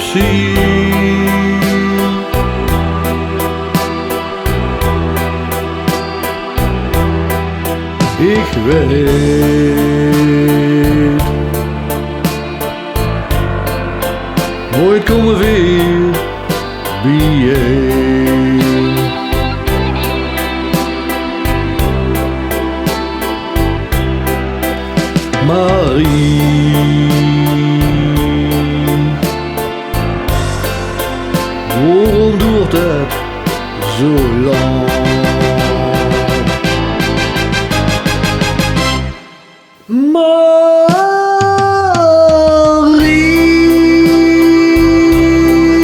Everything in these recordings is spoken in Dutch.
zie. Ik weet, nooit komen weer bijeen. Marie, waarom duurt het zo lang?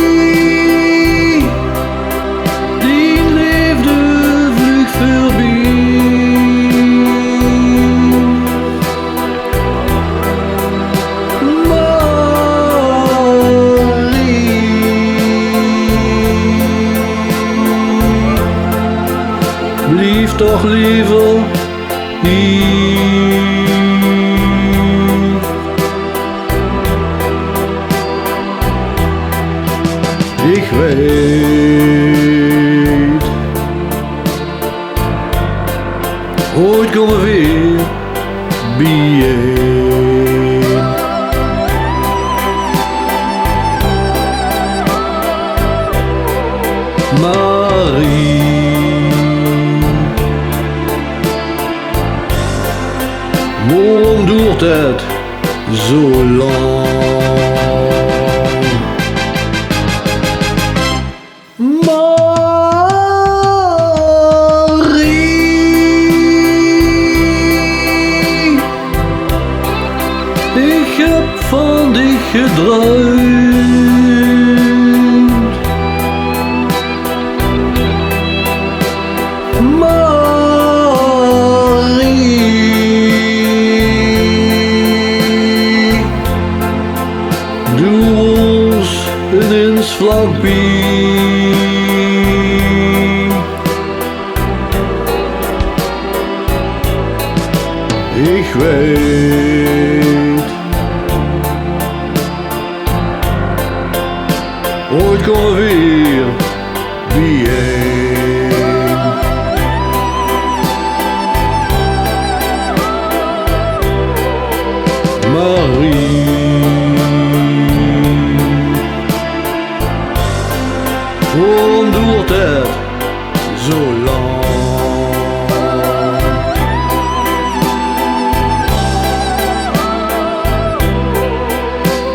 Marie, die leefde vlug voorbij. Marie, blijf toch liever hier. Ik weet, ooit komen we weer bijeen. Marie, waarom duurt het zo lang? Ik heb van dich gedroomd. Marie, doe ons ineens vlakbij. Ik weet, ooit komen we weer bijeen. Marie, waarom duurt het zo lang?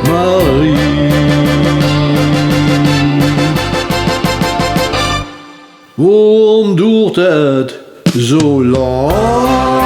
Marie, waarom duurt het zo lang?